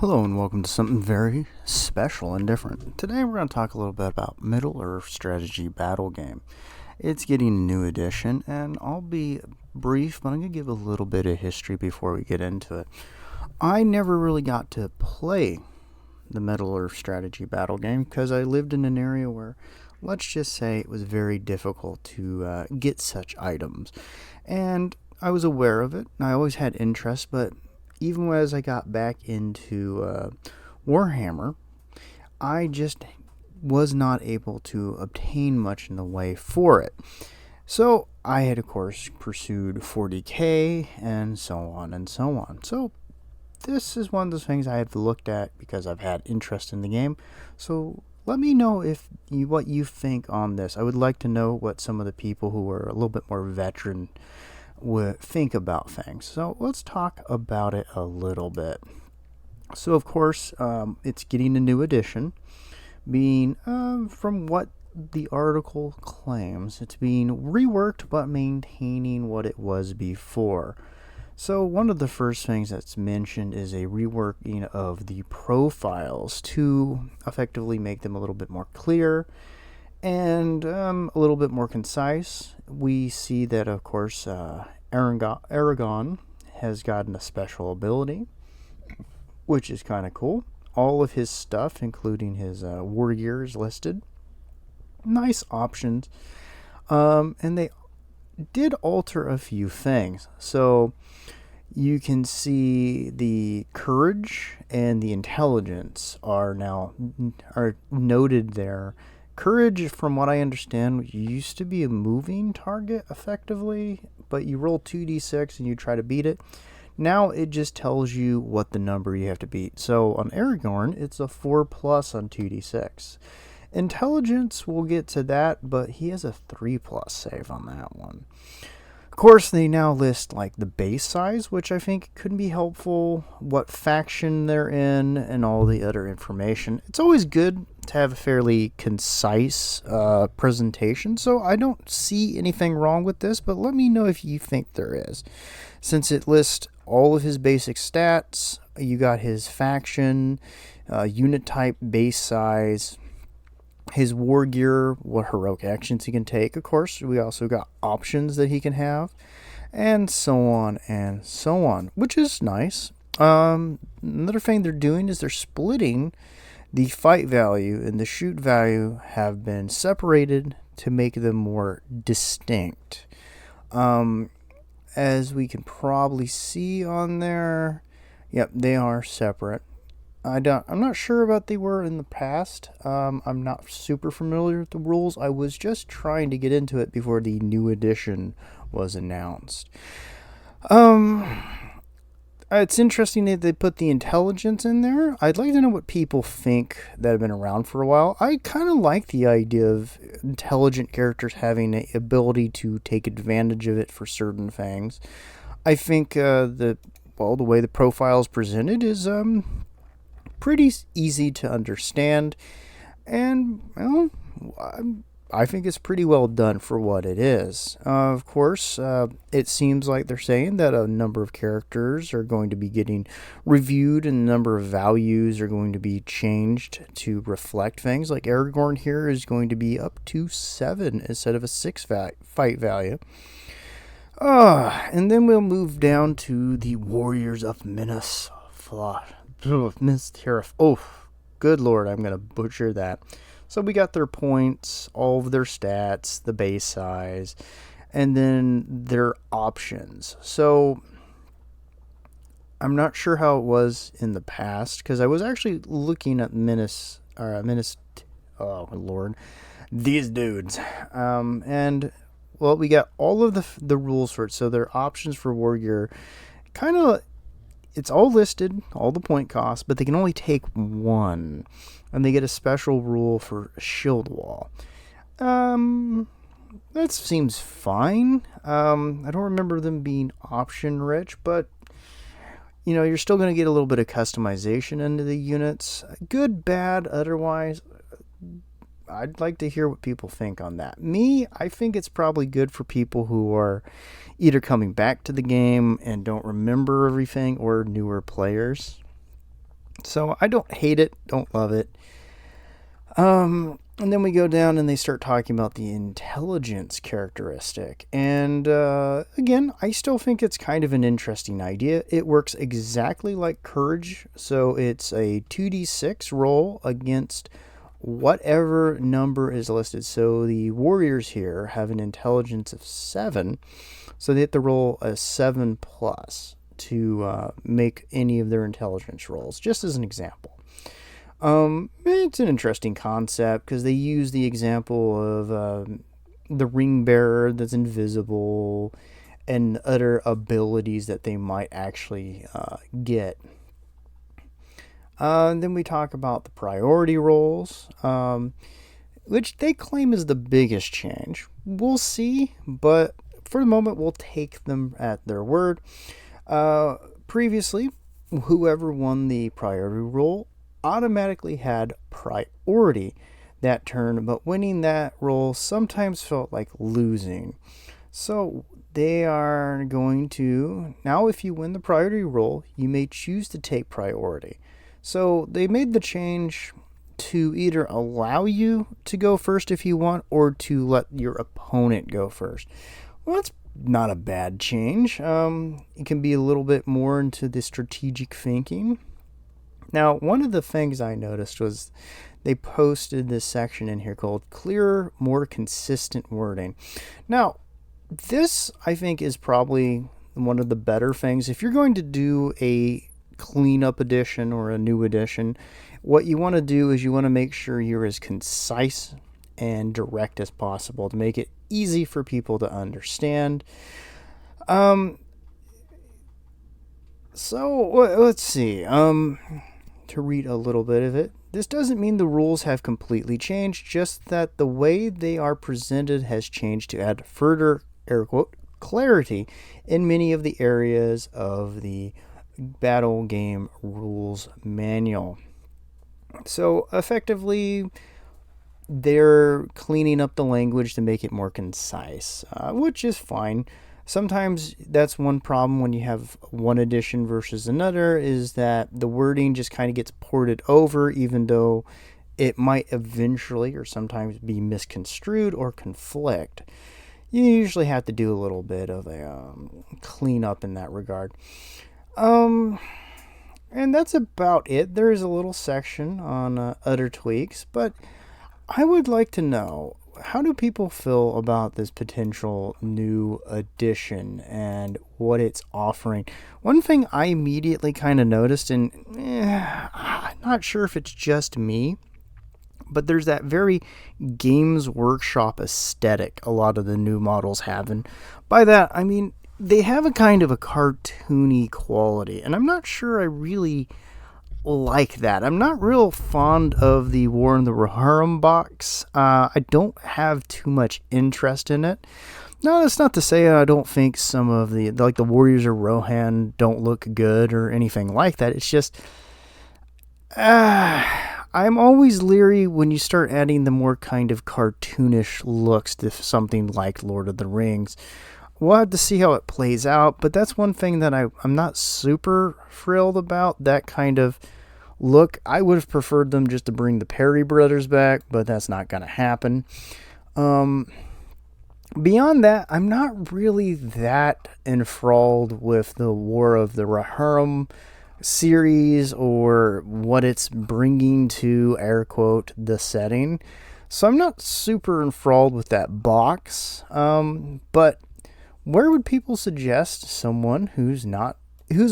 Hello and welcome to something very special and different. Today we're going to talk a little bit about Middle-earth strategy battle game. It's getting a new edition and I'll be brief, but I'm going to give a little bit of history before we get into it. I never really got to play the Middle-earth strategy battle game because I lived in an area where, let's just say, it was very difficult to get such items. And I was aware of it. I always had interest, but even as I got back into Warhammer, I just was not able to obtain much in the way for it. So I had, of course, pursued 40k and so on and so on. So this is one of those things I have looked at because I've had interest in the game. So let me know what you think on this. I would like to know what some of the people who are a little bit more veteran would think about things. So let's talk about it a little bit. So of course, it's getting a new edition, being from what the article claims, it's being reworked but maintaining what it was before. So one of the first things that's mentioned is a reworking of the profiles to effectively make them a little bit more clear and a little bit more concise. We see that, of course, Aragon has gotten a special ability, which is kind of cool. All of his stuff, including his war gear, is listed. Nice options. And they did alter a few things. So you can see the courage and the intelligence are noted there. Courage, from what I understand, used to be a moving target effectively, but you roll 2d6 and you try to beat it. Now it just tells you what the number you have to beat. So on Aragorn, it's a 4+ on 2d6. Intelligence, we'll get to that, but he has a 3+ save on that one. Of course, they now list like the base size, which I think could be helpful, what faction they're in, and all the other information. It's always good to have a fairly concise presentation, so I don't see anything wrong with this, but let me know if you think there is. Since it lists all of his basic stats, you got his faction, unit type, base size, his war gear, what heroic actions he can take. Of course, we also got options that he can have, and so on and so on, which is nice. Another thing they're doing is they're splitting the fight value and the shoot value have been separated to make them more distinct. As we can probably see on there, yep, they are separate. I'm not sure about they were in the past. I'm not super familiar with the rules. I was just trying to get into it before the new edition was announced. It's interesting that they put the intelligence in there. I'd like to know what people think that have been around for a while. I kind of like the idea of intelligent characters having the ability to take advantage of it for certain things. I think the way the profile is presented is pretty easy to understand, and I think it's pretty well done for what it is. Of course, it seems like they're saying that a number of characters are going to be getting reviewed and a number of values are going to be changed to reflect things. Like Aragorn here is going to be up to 7 instead of a 6 fight value. And then we'll move down to the Warriors of Minas Tirith. Oh, good lord, I'm going to butcher that. So we got their points, all of their stats, the base size, and then their options. So I'm not sure how it was in the past, because I was actually looking at oh lord, these dudes. And well, we got all of the rules for it. So their options for war gear, kind of, it's all listed, all the point costs, but they can only take one. And they get a special rule for a shield wall. That seems fine. I don't remember them being option rich, but you're still going to get a little bit of customization into the units. Good, bad, otherwise. I'd like to hear what people think on that. I think it's probably good for people who are either coming back to the game and don't remember everything, or newer players. So I don't hate it, don't love it. And then we go down and they start talking about the intelligence characteristic. And again, I still think it's kind of an interesting idea. It works exactly like courage. So it's a 2d6 roll against whatever number is listed. So the warriors here have an intelligence of 7. So they have to roll a 7 plus to make any of their intelligence rolls, just as an example. It's an interesting concept because they use the example of the ring bearer that's invisible and other abilities that they might actually get. Then we talk about the priority rolls, which they claim is the biggest change. We'll see, but for the moment, we'll take them at their word. Previously, whoever won the priority roll automatically had priority that turn, but winning that roll sometimes felt like losing. So they are going to, now if you win the priority roll, you may choose to take priority. So they made the change to either allow you to go first if you want, or to let your opponent go first. Well, that's not a bad change. It can be a little bit more into the strategic thinking. Now, one of the things I noticed was they posted this section in here called clearer, more consistent wording. Now, this I think is probably one of the better things. If you're going to do a cleanup edition or a new edition, what you want to do is you want to make sure you're as concise and direct as possible to make it easy for people to understand. So let's see. To read a little bit of it. This doesn't mean the rules have completely changed, just that the way they are presented has changed to add further, air quote, clarity in many of the areas of the battle game rules manual. So effectively, they're cleaning up the language to make it more concise, which is fine. Sometimes that's one problem when you have one edition versus another, is that the wording just kind of gets ported over, even though it might eventually or sometimes be misconstrued or conflict. You usually have to do a little bit of a cleanup in that regard. And that's about it. There is a little section on other tweaks, but I would like to know, how do people feel about this potential new edition and what it's offering? One thing I immediately kind of noticed, and I'm not sure if it's just me, but there's that very Games Workshop aesthetic a lot of the new models have. And by that, I mean, they have a kind of a cartoony quality, and I'm not sure I really like that. I'm not real fond of the War in the Rohirrim box. I don't have too much interest in it. No, that's not to say I don't think some of the Warriors of Rohan don't look good or anything like that. It's just I'm always leery when you start adding the more kind of cartoonish looks to something like Lord of the Rings. We'll have to see how it plays out, but that's one thing that I'm not super thrilled about, that kind of look. I would have preferred them just to bring the Perry brothers back, but that's not going to happen. Beyond that, I'm not really that enthralled with the War of the Rohirrim series or what it's bringing to, air quote, the setting. So I'm not super enthralled with that box. But where would people suggest someone who's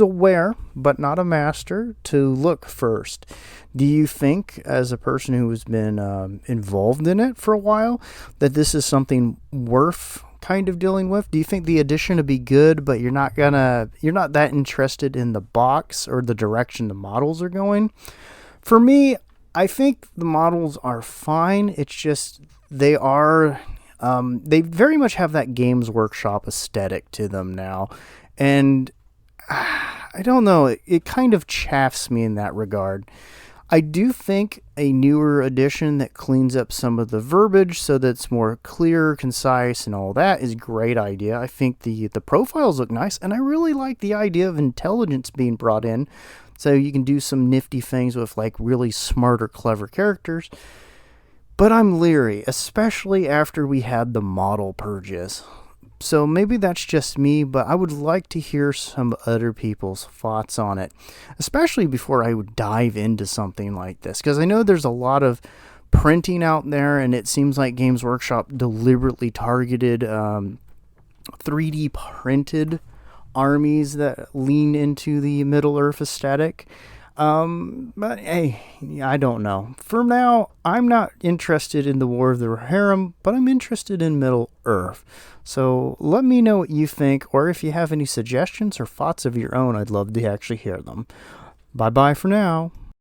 aware but not a master to look first? Do you think, as a person who has been involved in it for a while, that this is something worth kind of dealing with? Do you think the edition would be good, but you're not that interested in the box or the direction the models are going? For me, I think the models are fine. It's just they very much have that Games Workshop aesthetic to them now, and I don't know, it kind of chaffs me in that regard. I do think a newer edition that cleans up some of the verbiage so that it's more clear, concise, and all that is a great idea. I think the profiles look nice, and I really like the idea of intelligence being brought in So you can do some nifty things with like really smart or clever characters. But I'm leery, especially after we had the model purges. So maybe that's just me, but I would like to hear some other people's thoughts on it, especially before I would dive into something like this, because I know there's a lot of printing out there, and it seems like Games Workshop deliberately targeted 3D printed armies that lean into the Middle Earth aesthetic. But hey, I don't know. For now, I'm not interested in the War of the Rohirrim, but I'm interested in Middle Earth. So let me know what you think, or if you have any suggestions or thoughts of your own, I'd love to actually hear them. Bye-bye for now.